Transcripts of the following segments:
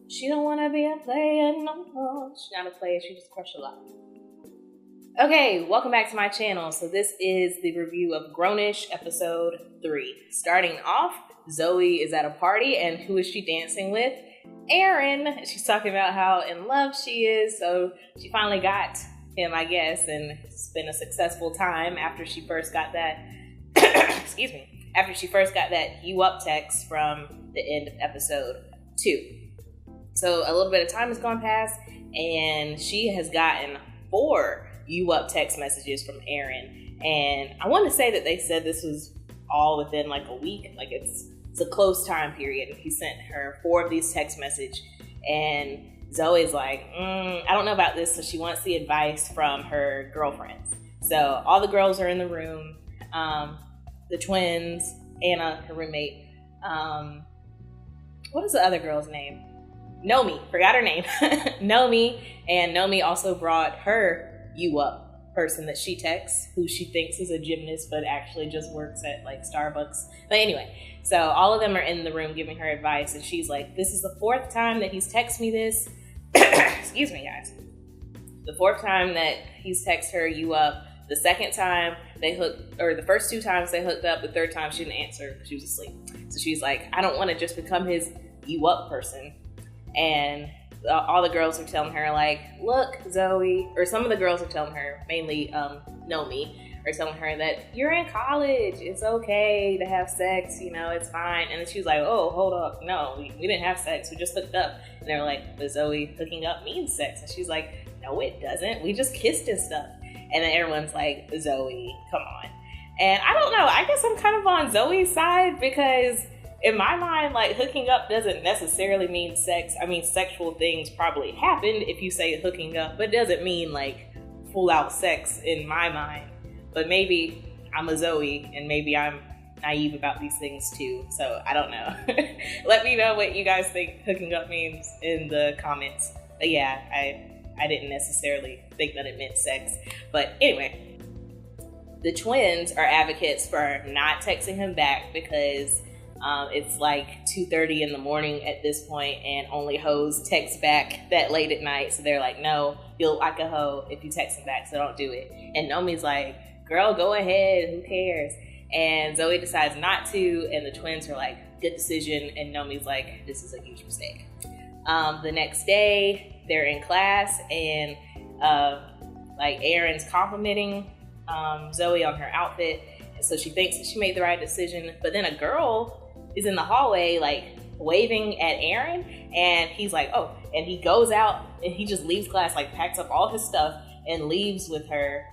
She don't want to be a player no more. She's not a player, she just crushed a lot. Okay, welcome back to my channel. So this is the review of Grownish episode 3. Starting off, Zoe is at a party, and who is she dancing with? Aaron. She's talking about how in love she is, so she finally got him, I guess, and it's been a successful time after she first got that excuse me, after she first got that "you up" text from the end of episode 2. So a little bit of time has gone past, and she has gotten 4 "you up" text messages from Aaron. And I want to say that they said this was all within like a week, like it's a close time period. And he sent her 4 of these text messages, and Zoe's like, I don't know about this. So she wants the advice from her girlfriends. So all the girls are in the room. The twins, Anna, her roommate. What is the other girl's name? Nomi, forgot her name. Nomi, and Nomi also brought her "you up" person that she texts, who she thinks is a gymnast, but actually just works at like Starbucks. But anyway, so all of them are in the room giving her advice, and she's like, this is the 4th time that he's texted me this. Excuse me, guys. The 4th time that he's texted her "you up. The 2nd time the first 2 times they hooked up, the 3rd time she didn't answer because she was asleep. So she's like, I don't want to just become his "you up" person. And all the girls are telling her, like, look, Zoe, or some of the girls are telling her, mainly Nomi, are telling her that you're in college, it's okay to have sex, you know, it's fine. And then she was like, oh, hold up, no, we didn't have sex, we just hooked up. And they're like, but Zoe, hooking up means sex. And she's like, no, it doesn't, we just kissed and stuff. And then everyone's like, Zoe, come on. And I don't know, I guess I'm kind of on Zoe's side, because in my mind, like, hooking up doesn't necessarily mean sex. I mean, sexual things probably happened if you say hooking up, but it doesn't mean like full out sex in my mind. But maybe I'm a Zoe, and maybe I'm naive about these things too. So I don't know. Let me know what you guys think hooking up means in the comments. But yeah, I didn't necessarily think that it meant sex. But anyway, the twins are advocates for not texting him back because it's like 2:30 in the morning at this point, and only hoes text back that late at night. So they're like, no, you'll like a hoe if you text him back, so don't do it. And Nomi's like, girl, go ahead, who cares? And Zoe decides not to, and the twins are like, good decision. And Nomi's like, this is a huge mistake. The next day, they're in class, and like Aaron's complimenting Zoe on her outfit. So she thinks that she made the right decision, but then a girl is in the hallway, like, waving at Aaron, and he's like, oh, and he goes out, and he just leaves class, like, packs up all his stuff, and leaves with her,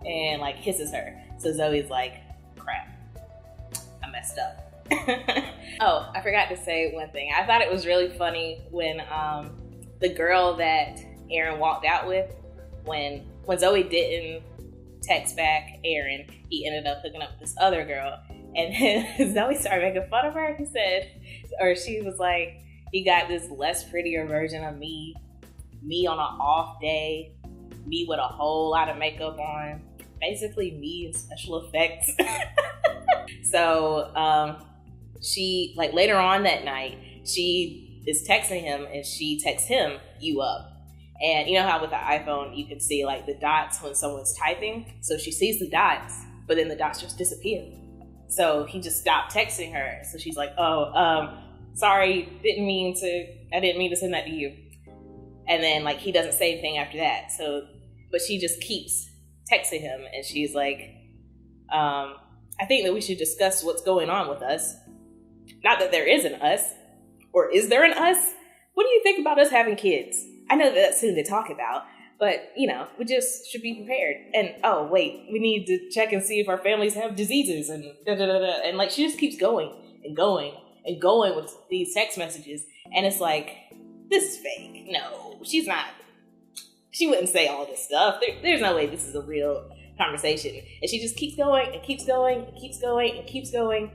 and, like, kisses her. So Zoe's like, crap, I messed up. Oh, I forgot to say one thing. I thought it was really funny when the girl that Aaron walked out with, when Zoe didn't text back Aaron, he ended up hooking up with this other girl. And then Zoe started making fun of her. She was like, he got this less prettier version of me on an off day, me with a whole lot of makeup on, basically me in special effects. So she, like, later on that night, she is texting him, and she texts him "you up." And you know how with the iPhone, you can see like the dots when someone's typing. So she sees the dots, but then the dots just disappear. So he just stopped texting her. So she's like, oh, sorry, I didn't mean to send that to you. And then like he doesn't say anything after that. So, but she just keeps texting him, and she's like, I think that we should discuss what's going on with us. Not that there is an us, or is there an us? What do you think about us having kids? I know that that's soon to talk about, but, you know, we just should be prepared. And, oh, wait, we need to check and see if our families have diseases and da-da-da-da. And, like, she just keeps going and going and going with these text messages. And it's like, this is fake. No, she's not. She wouldn't say all this stuff. There's no way this is a real conversation. And she just keeps going and keeps going and keeps going and keeps going.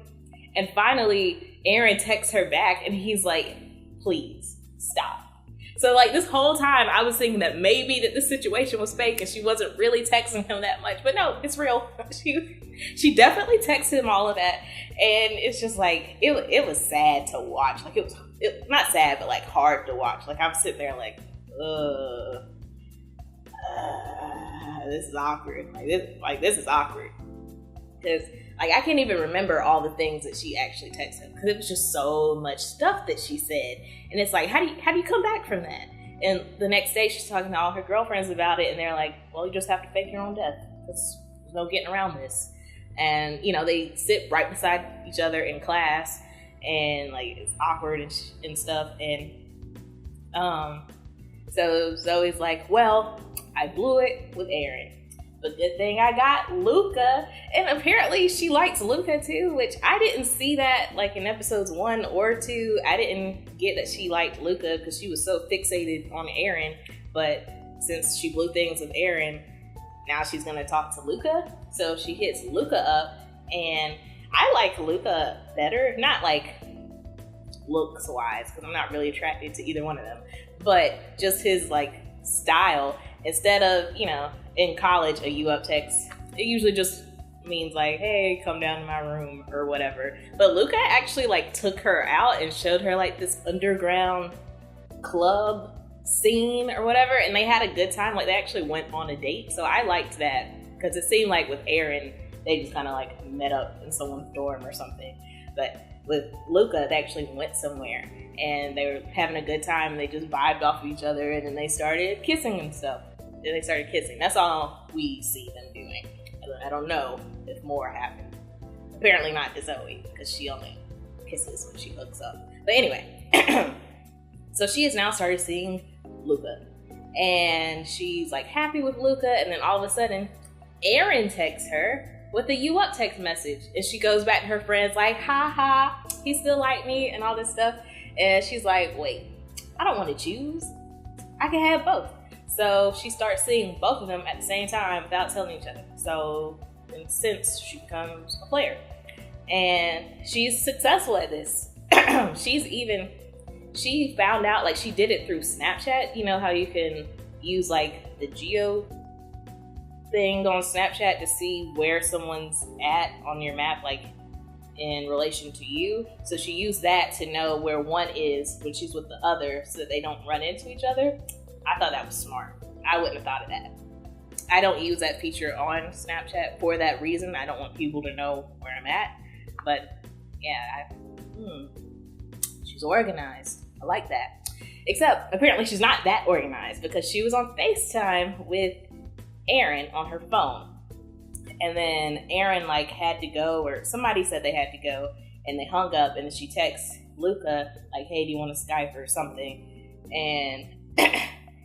And finally, Aaron texts her back, and he's like, please stop. So, like, this whole time, I was thinking that maybe that this situation was fake and she wasn't really texting him that much. But no, it's real. She definitely texted him all of that. And it's just like, it was sad to watch. Like, it was not sad, but like hard to watch. Like, I'm sitting there like, this is awkward. This is awkward. Because, like, I can't even remember all the things that she actually texted him, because it was just so much stuff that she said. And it's like, how do you come back from that? And the next day she's talking to all her girlfriends about it, and they're like, well, you just have to fake your own death, because there's no getting around this. And, you know, they sit right beside each other in class, and, like, it's awkward and stuff. And so Zoe's like, well, I blew it with Aaron, but good thing I got Luca. And apparently she likes Luca too, which I didn't see that, like, in episodes 1 or 2. I didn't get that she liked Luca because she was so fixated on Aaron. But since she blew things with Aaron, now she's gonna talk to Luca. So she hits Luca up, and I like Luca better, not like looks wise, because I'm not really attracted to either one of them, but just his, like, style. Instead of, you know, in college, a you up text, it usually just means like, hey, come down to my room or whatever. But Luca actually, like, took her out and showed her, like, this underground club scene or whatever, and they had a good time. Like, they actually went on a date. So I liked that, because it seemed like with Aaron, they just kind of, like, met up in someone's dorm or something. But with Luca, they actually went somewhere, and they were having a good time. They just vibed off of each other, and then they started kissing and stuff. Then they started kissing. That's all we see them doing. I don't know if more happened. Apparently not to Zoe, because she only kisses when she hooks up. But anyway, so she has now started seeing Luca, and she's, like, happy with Luca. And then all of a sudden, Aaron texts her with a you up text message, and she goes back to her friends like, ha ha, he still like me and all this stuff. And she's like, wait, I don't want to choose, I can have both. So she starts seeing both of them at the same time without telling each other. So in a sense, she becomes a player, and she's successful at this. She found out, like, she did it through Snapchat. You know how you can use, like, the geo thing on Snapchat to see where someone's at on your map, like, in relation to you. So she used that to know where one is when she's with the other, so that they don't run into each other. I thought that was smart. I wouldn't have thought of that. I don't use that feature on Snapchat for that reason. I don't want people to know where I'm at. But yeah, she's organized. I like that. Except apparently she's not that organized, because she was on FaceTime with Aaron on her phone. And then Aaron, like, had to go, or somebody said they had to go, and they hung up, and then she texts Luca like, hey, do you want to Skype or something? And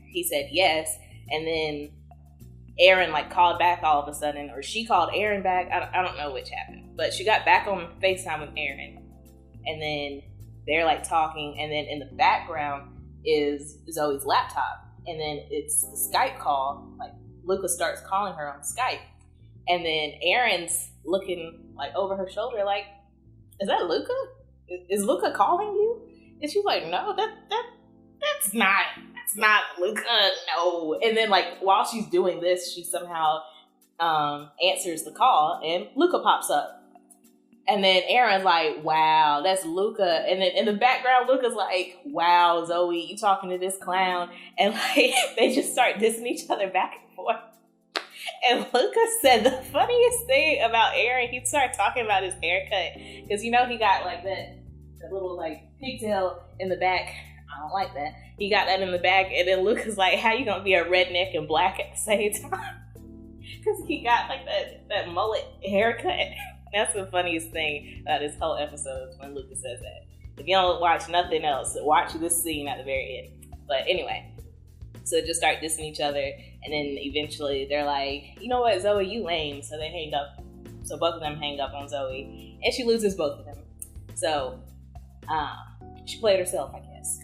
he said yes. And then Aaron, like, called back all of a sudden, or she called Aaron back. I don't know which happened, but she got back on FaceTime with Aaron, and then they're, like, talking, and then in the background is Zoe's laptop, and then it's the Skype call. Like, Luca starts calling her on Skype, and then Aaron's looking, like, over her shoulder like, is that Luca? Is Luca calling you? And she's like, no, that's not Luca, no. And then, like, while she's doing this, she somehow answers the call, and Luca pops up. And then Aaron's like, wow, that's Luca. And then in the background, Luca's like, wow, Zoe, you talking to this clown. And, like, they just start dissing each other back and forth. And Luca said the funniest thing about Aaron, he started talking about his haircut. Because, you know, he got, like, that little, like, pigtail in the back. I don't like that. He got that in the back. And then Luca's like, how you gonna be a redneck and black at the same time? Because he got, like, that mullet haircut. That's the funniest thing about this whole episode, when Luca says that. If you don't watch nothing else, watch this scene at the very end. But anyway, so just start dissing each other, and then eventually they're like, you know what, Zoe, you lame. So they hang up. So both of them hang up on Zoe, and she loses both of them. So she played herself, I guess.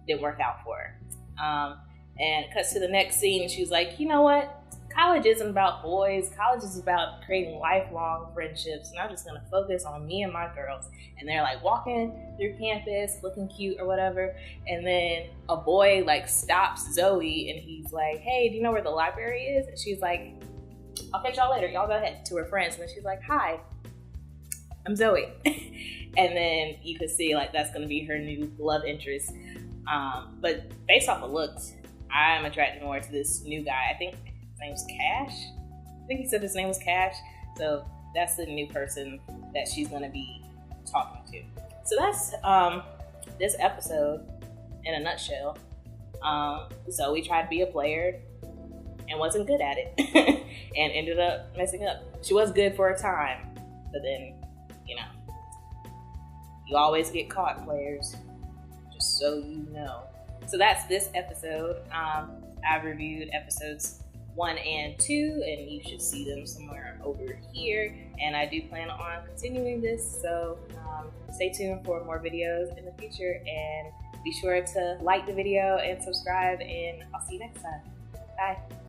Didn't work out for her. And it cuts to the next scene, and she was like, you know what? College isn't about boys. College is about creating lifelong friendships, and I'm just gonna focus on me and my girls. And they're, like, walking through campus, looking cute or whatever, and then a boy, like, stops Zoe, and he's like, hey, do you know where the library is? And she's like, I'll catch y'all later, y'all go ahead, to her friends. And then she's like, hi, I'm Zoe. And then you could see, like, that's gonna be her new love interest. But based off of looks, I'm attracted more to this new guy. I think his name's Cash. I think he said his name was Cash. So that's the new person that she's gonna be talking to. So that's this episode in a nutshell. So we tried to be a player and wasn't good at it and ended up messing up. She was good for a time, but then, you you always get caught, players, just so you know. So that's this episode. I've reviewed episodes 1 and 2, and you should see them somewhere over here. And I do plan on continuing this, so stay tuned for more videos in the future, and be sure to like the video and subscribe, and I'll see you next time. Bye.